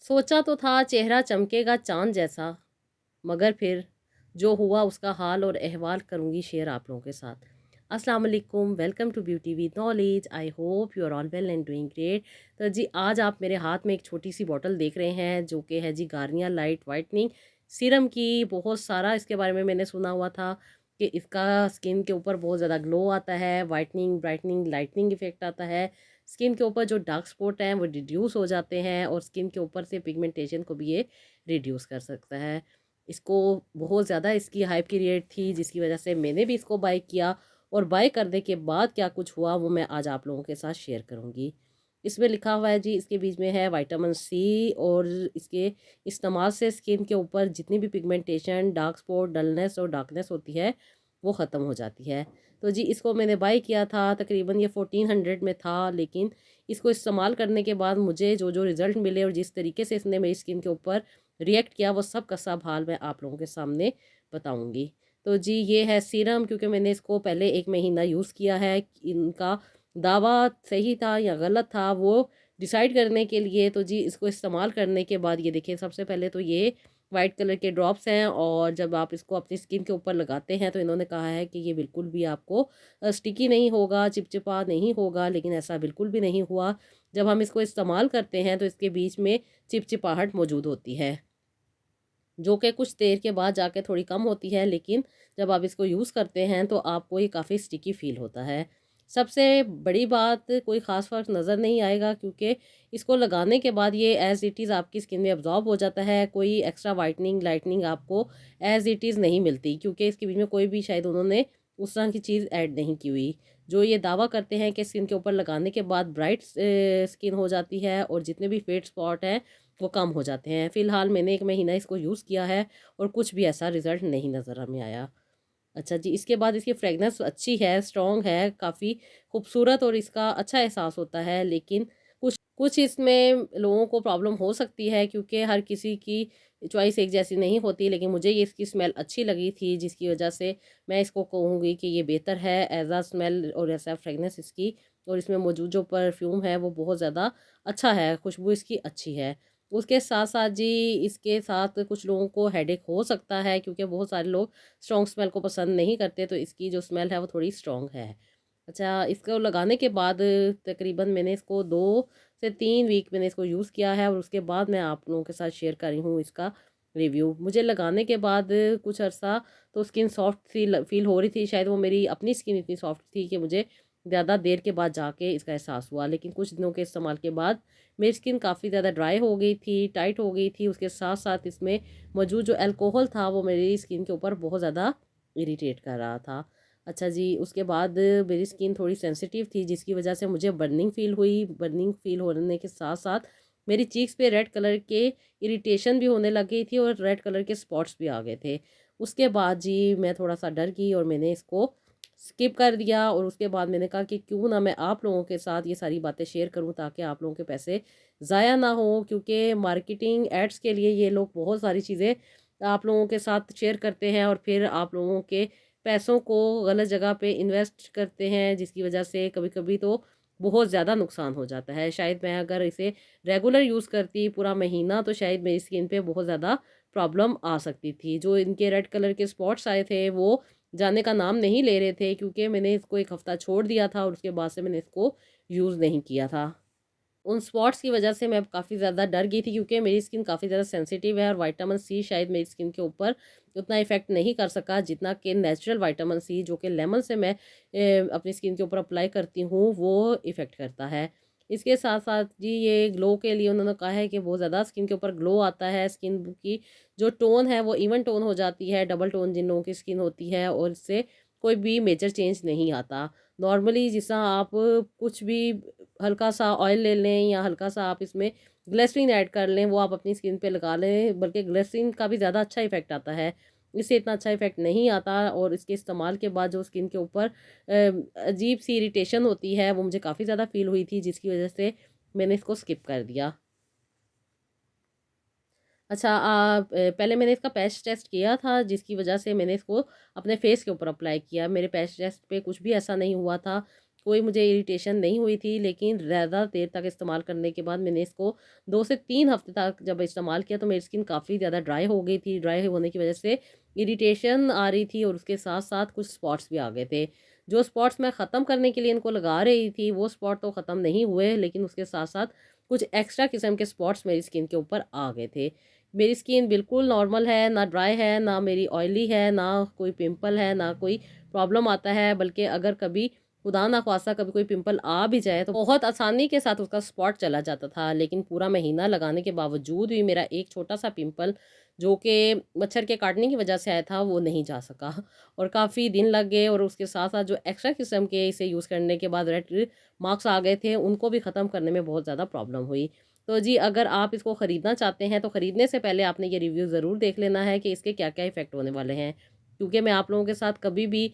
सोचा तो था चेहरा चमकेगा चाँद जैसा, मगर फिर जो हुआ उसका हाल और अहवाल करूँगी शेयर आप लोगों के साथ। अस्सलाम वालेकुम, welcome to beauty with knowledge. I hope you are all well and doing great. तो जी आज आप मेरे हाथ में एक छोटी-सी बॉटल देख रहे हैं जो कि है जी गार्नियर लाइट व्हाइटनिंग सीरम की। बहुत सारा इसके बारे में मैंने सुना हुआ था कि इसका स्किन के ऊपर बहुत ज़्यादा ग्लो आता है, व्हाइटनिंग, ब्राइटनिंग, लाइटनिंग इफ़ेक्ट आता है। स्किन के ऊपर जो डार्क स्पॉट हैं वो रिड्यूस हो जाते हैं और स्किन के ऊपर से पिगमेंटेशन को भी ये रिड्यूस कर सकता है। इसको बहुत ज़्यादा इसकी हाइप की रेट थी जिसकी वजह से मैंने भी इसको बाय किया और बाय करने के बाद क्या कुछ हुआ वो मैं आज आप लोगों के साथ शेयर करूँगी। इसमें लिखा हुआ है जी, इसके बीच में है विटामिन सी और इसके इस्तेमाल से स्किन के ऊपर जितनी भी पिगमेंटेशन, डार्क स्पॉट, डलनेस और डार्कनेस होती है वो ख़त्म हो जाती है। तो जी इसको मैंने बाय किया था, तकरीबन ये 1400 में था, लेकिन इसको इस्तेमाल करने के बाद मुझे जो जो रिज़ल्ट मिले और जिस तरीके से इसने मेरी स्किन के ऊपर रिएक्ट किया वो सब का सब हाल मैं आप लोगों के सामने बताऊंगी। तो जी ये है सीरम, क्योंकि मैंने इसको पहले 1 महीना यूज़ किया है। इनका दावा सही था या गलत था वो डिसाइड करने के लिए तो जी इसको इस्तेमाल करने के बाद ये देखिए, सबसे पहले तो ये वाइट कलर के ड्रॉप्स हैं और जब आप इसको अपनी स्किन के ऊपर लगाते हैं तो इन्होंने कहा है कि ये बिल्कुल भी आपको स्टिकी नहीं होगा, चिपचिपा नहीं होगा, लेकिन ऐसा बिल्कुल भी नहीं हुआ। जब हम इसको इस्तेमाल करते हैं तो इसके बीच में चिपचिपाहट मौजूद होती है, जो कि कुछ देर के बाद जाके थोड़ी कम होती है, लेकिन जब आप इसको यूज़ करते हैं तो आपको ये काफ़ी स्टिकी फ़ील होता है। सबसे बड़ी बात, कोई ख़ास फ़र्क नज़र नहीं आएगा क्योंकि इसको लगाने के बाद ये एज़ इट इज़ आपकी स्किन में अब्ज़ॉर्ब हो जाता है। कोई एक्स्ट्रा वाइटनिंग, लाइटनिंग आपको एज़ इट इज़ नहीं मिलती क्योंकि इसके बीच में कोई भी शायद उन्होंने उस तरह की चीज़ ऐड नहीं की हुई। जो ये दावा करते हैं कि स्किन के ऊपर लगाने के बाद ब्राइट स्किन हो जाती है और जितने भी फेड स्पॉट हैं वो कम हो जाते हैं। फ़िलहाल मैंने 1 महीना इसको यूज़ किया है और कुछ भी ऐसा रिज़ल्ट नहीं नज़र हमें आया। अच्छा जी, इसके बाद इसकी फ्रेगनेंस अच्छी है, स्ट्रॉन्ग है, काफ़ी खूबसूरत और इसका अच्छा एहसास होता है। लेकिन कुछ कुछ इसमें लोगों को प्रॉब्लम हो सकती है क्योंकि हर किसी की चॉइस एक जैसी नहीं होती, लेकिन मुझे ये इसकी स्मेल अच्छी लगी थी जिसकी वजह से मैं इसको कहूँगी कि ये बेहतर है एज़ अ स्मेल और एज़ अ फ्रेगनेंस इसकी। और इसमें मौजूद जो परफ्यूम है वो बहुत ज़्यादा अच्छा है, खुशबू इसकी अच्छी है। उसके साथ-साथ जी इसके साथ कुछ लोगों को हेडेक हो सकता है क्योंकि बहुत सारे लोग स्ट्रॉन्ग स्मेल को पसंद नहीं करते, तो इसकी जो स्मेल है वो थोड़ी स्ट्रॉन्ग है। अच्छा, इसको लगाने के बाद तकरीबन मैंने इसको 2 से 3 वीक मैंने इसको यूज़ किया है और उसके बाद मैं आप लोगों के साथ शेयर कर रही हूँ इसका रिव्यू। मुझे लगाने के बाद कुछ अर्सा तो स्किन सॉफ्ट सी फ़ील हो रही थी, शायद वो मेरी अपनी स्किन इतनी सॉफ्ट थी कि मुझे ज़्यादा देर के बाद जाके इसका एहसास हुआ। लेकिन कुछ दिनों के इस्तेमाल के बाद मेरी स्किन काफ़ी ज़्यादा ड्राई हो गई थी, टाइट हो गई थी। उसके साथ-साथ इसमें मौजूद जो अल्कोहल था वो मेरी स्किन के ऊपर बहुत ज़्यादा इरिटेट कर रहा था। अच्छा जी, उसके बाद मेरी स्किन थोड़ी सेंसिटिव थी जिसकी वजह से मुझे बर्निंग फ़ील हुई। बर्निंग फ़ील होने के साथ-साथ मेरी चीक्स पे रेड कलर के इरिटेशन भी होने लग गई थी और रेड कलर के स्पॉट्स भी आ गए थे। उसके बाद जी मैं थोड़ा-सा डर गई और मैंने इसको स्किप कर दिया और उसके बाद मैंने कहा कि क्यों ना मैं आप लोगों के साथ ये सारी बातें शेयर करूँ ताकि आप लोगों के पैसे ज़ाया ना हो, क्योंकि मार्केटिंग एड्स के लिए ये लोग बहुत सारी चीज़ें आप लोगों के साथ शेयर करते हैं और फिर आप लोगों के पैसों को गलत जगह पे इन्वेस्ट करते हैं जिसकी वजह से कभी-कभी तो बहुत ज़्यादा नुकसान हो जाता है। शायद मैं अगर इसे रेगुलर यूज़ करती पूरा महीना तो शायद मेरी स्किन पे बहुत ज़्यादा प्रॉब्लम आ सकती थी। जो इनके रेड कलर के स्पॉट्स आए थे वो जाने का नाम नहीं ले रहे थे क्योंकि मैंने इसको 1 हफ़्ता छोड़ दिया था और उसके बाद से मैंने इसको यूज़ नहीं किया था। उन स्पॉट्स की वजह से मैं काफ़ी ज़्यादा डर गई थी क्योंकि मेरी स्किन काफ़ी ज़्यादा सेंसिटिव है और विटामिन सी शायद मेरी स्किन के ऊपर उतना इफ़ेक्ट नहीं कर सका जितना कि नेचुरल विटामिन सी जो कि लेमन से मैं अपनी स्किन के ऊपर अप्लाई करती हूँ वो इफ़ेक्ट करता है। इसके साथ-साथ जी ये ग्लो के लिए उन्होंने कहा है कि बहुत ज़्यादा स्किन के ऊपर ग्लो आता है, स्किन की जो टोन है वो इवन टोन हो जाती है, डबल टोन जिन लोगों की स्किन होती है और इससे कोई भी मेजर चेंज नहीं आता। नॉर्मली जिस तरह आप कुछ भी हल्का सा ऑयल ले लें या हल्का सा आप इसमें ग्लिसरीन ऐड कर लें, वो आप अपनी स्किन पे लगा लें, बल्कि ग्लिसरीन का भी ज़्यादा अच्छा इफ़ेक्ट आता है। इससे इतना अच्छा इफ़ेक्ट नहीं आता और इसके इस्तेमाल के बाद जो स्किन के ऊपर अजीब-सी इरिटेशन होती है, वो मुझे काफ़ी ज़्यादा फ़ील हुई थी जिसकी वज़ह से मैंने इसको स्किप कर दिया। अच्छा, पहले मैंने इसका पैच टेस्ट किया था जिसकी वजह से मैंने इसको अपने फेस के ऊपर अप्लाई किया। मेरे पैच टेस्ट पे कुछ भी ऐसा नहीं हुआ था कोई मुझे इरिटेशन नहीं हुई थी, लेकिन ज़्यादा देर तक इस्तेमाल करने के बाद मैंने इसको 2 से 3 हफ़्ते तक जब इस्तेमाल किया तो मेरी स्किन काफ़ी ज़्यादा ड्राई हो गई थी। ड्राई होने की वज़ह से इरिटेशन आ रही थी और उसके साथ-साथ कुछ स्पॉट्स भी आ गए थे। जो स्पॉट्स मैं ख़त्म करने के लिए इनको लगा रही थी, वो स्पॉट तो ख़त्म नहीं हुए, लेकिन उसके साथ-साथ कुछ एक्स्ट्रा किस्म के स्पॉट्स मेरी स्किन के ऊपर आ गए थे। मेरी स्किन बिल्कुल नॉर्मल है, ना ड्राई है, ना मेरी ऑयली है, ना कोई पिंपल है, ना कोई प्रॉब्लम आता है, बल्कि अगर कभी खुदा ना ख़्वास्ता कभी कोई पिंपल आ भी जाए तो बहुत आसानी के साथ उसका स्पॉट चला जाता था। लेकिन पूरा महीना लगाने के बावजूद भी मेरा एक छोटा-सा पिंपल जो कि मच्छर के काटने की वजह से आया था, वो नहीं जा सका और काफ़ी दिन लग गए और उसके साथ-साथ जो एक्स्ट्रा किस्म के इसे यूज़ करने के बाद रेड मार्क्स आ गए थे, उनको भी ख़त्म करने में बहुत ज़्यादा प्रॉब्लम हुई। तो जी, अगर आप इसको ख़रीदना चाहते हैं, तो ख़रीदने से पहले आपने ये रिव्यू ज़रूर देख लेना है कि इसके क्या-क्या इफ़ेक्ट होने वाले हैं। क्योंकि मैं आप लोगों के साथ कभी भी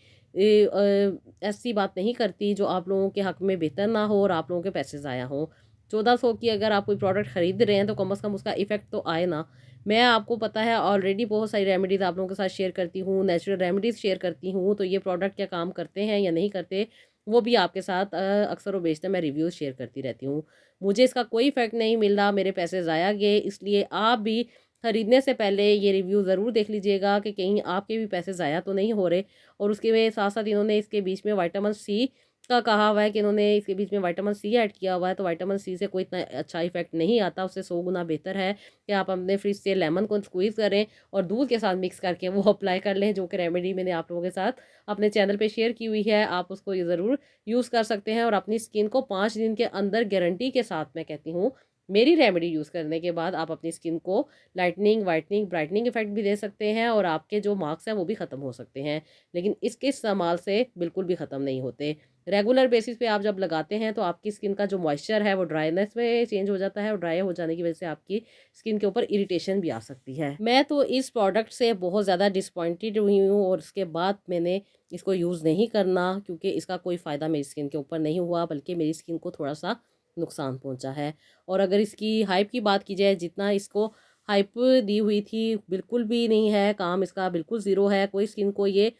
ऐसी बात नहीं करती जो आप लोगों के हक़ में बेहतर ना हो और आप लोगों के पैसे ज़ाया हों। 1400 की अगर आप कोई प्रोडक्ट ख़रीद रहे हैं, तो कम से कम उसका इफ़ेक्ट तो आए ना। मैं आपको पता है ऑलरेडी बहुत सारी रेमेडीज़ आप लोगों के साथ शेयर करती हूँ, नेचुरल रेमेडीज़ शेयर करती हूँ, तो ये प्रोडक्ट क्या काम करते हैं या नहीं करते, वो भी आपके साथ अक्सर व बेशतर मैं रिव्यूज़ शेयर करती रहती हूँ। मुझे इसका कोई इफ़ेक्ट नहीं मिला, मेरे पैसे ज़ाया गए, इसलिए आप भी खरीदने से पहले ये रिव्यू ज़रूर देख लीजिएगा कि कहीं आपके भी पैसे ज़ाया तो नहीं हो रहे। और उसके साथ-साथ इन्होंने इसके बीच में विटामिन सी का कहा हुआ है कि इन्होंने इसके बीच में विटामिन सी ऐड किया हुआ है, तो विटामिन सी से कोई इतना अच्छा इफ़ेक्ट नहीं आता, उससे 100 गुना बेहतर है कि आप अपने फ्रिज से लेमन को स्क्वीज़ करें और दूध के साथ मिक्स करके वो अप्लाई कर लें, जो कि रेमेडी मैंने आप लोगों के साथ अपने चैनल पे शेयर की हुई है। आप उसको ये ज़रूर यूज़ कर सकते हैं और अपनी स्किन को 5 दिन के अंदर गारंटी के साथ मैं कहती हूँ, मेरी रेमेडी यूज़ करने के बाद आप अपनी स्किन को लाइटनिंग, व्हाइटनिंग, ब्राइटनिंग इफ़ेक्ट भी दे सकते हैं और आपके जो मार्क्स हैं वो भी ख़त्म हो सकते हैं। लेकिन इसके इस्तेमाल से बिल्कुल भी ख़त्म नहीं होते। रेगुलर बेसिस पे आप जब लगाते हैं तो आपकी स्किन का जो मॉइस्चर है वो ड्राईनेस में चेंज हो जाता है और ड्राई हो जाने की वज़ह से आपकी स्किन के ऊपर इरिटेशन भी आ सकती है। मैं तो इस प्रोडक्ट से बहुत ज़्यादा डिसअपॉइंटेड हुई हूँ और उसके बाद मैंने इसको यूज़ नहीं करना, क्योंकि इसका कोई फ़ायदा मेरी स्किन के ऊपर नहीं हुआ, बल्कि मेरी स्किन को थोड़ा-सा नुकसान पहुँचा है। और अगर इसकी हाइप की बात की जाए, जितना इसको हाइप दी हुई थी, बिल्कुल भी नहीं है, काम इसका बिल्कुल ज़ीरो है। कोई स्किन को ये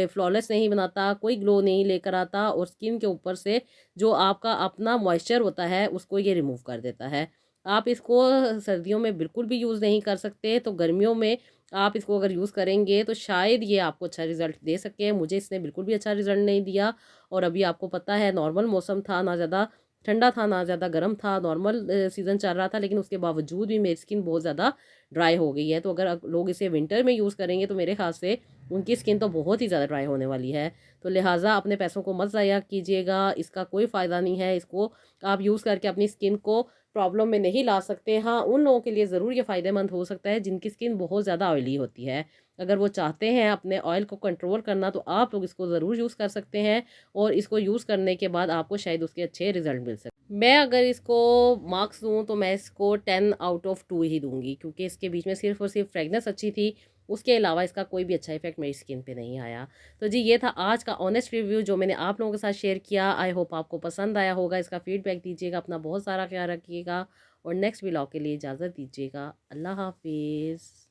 फ्लॉलेस नहीं बनाता, कोई ग्लो नहीं लेकर आता और स्किन के ऊपर से जो आपका अपना मॉइस्चर होता है, उसको ये रिमूव कर देता है। आप इसको सर्दियों में बिल्कुल भी यूज़ नहीं कर सकते, तो गर्मियों में आप इसको अगर यूज़ करेंगे, तो शायद ये आपको अच्छा रिज़ल्ट दे सके। मुझे इसने बिल्कुल भी अच्छा रिज़ल्ट नहीं दिया और अभी आपको पता है नॉर्मल मौसम था, ना ज़्यादा ठंडा था, ना ज़्यादा गर्म था, नॉर्मल सीज़न चल रहा था, लेकिन उसके बावजूद भी मेरी स्किन बहुत ज़्यादा ड्राई हो गई है। तो अगर लोग इसे विंटर में यूज़ करेंगे, तो मेरे ख़्याल से उनकी स्किन तो बहुत ही ज़्यादा ड्राई होने वाली है। तो लिहाज़ा अपने पैसों को मत ज़ाया कीजिएगा, इसका कोई फ़ायदा नहीं है। इसको आप यूज़ करके अपनी स्किन को प्रॉब्लम में नहीं ला सकते। हाँ, उन लोगों के लिए ज़रूर ये फ़ायदेमंद हो सकता है जिनकी स्किन बहुत ज़्यादा ऑयली होती है। अगर वो चाहते हैं अपने ऑयल को कंट्रोल करना, तो आप लोग इसको ज़रूर यूज़ कर सकते हैं और इसको यूज़ करने के बाद आपको शायद उसके अच्छे रिज़ल्ट मिल सकें। मैं अगर इसको मार्क्स दूँ, तो मैं इसको 10 आउट ऑफ 2 ही दूँगी, क्योंकि इसके बीच में सिर्फ़ और सिर्फ़ फ्रेगनेंस अच्छी थी। उसके अलावा इसका कोई भी अच्छा इफ़ेक्ट मेरी स्किन पे नहीं आया। तो जी, ये था आज का ऑनेस्ट रिव्यू जो मैंने आप लोगों के साथ शेयर किया। आई होप आपको पसंद आया होगा। इसका फ़ीडबैक दीजिएगा, अपना बहुत सारा ख़्याल रखिएगा और नेक्स्ट व्लॉग के लिए इजाज़त दीजिएगा। अल्लाह हाफ़िज़।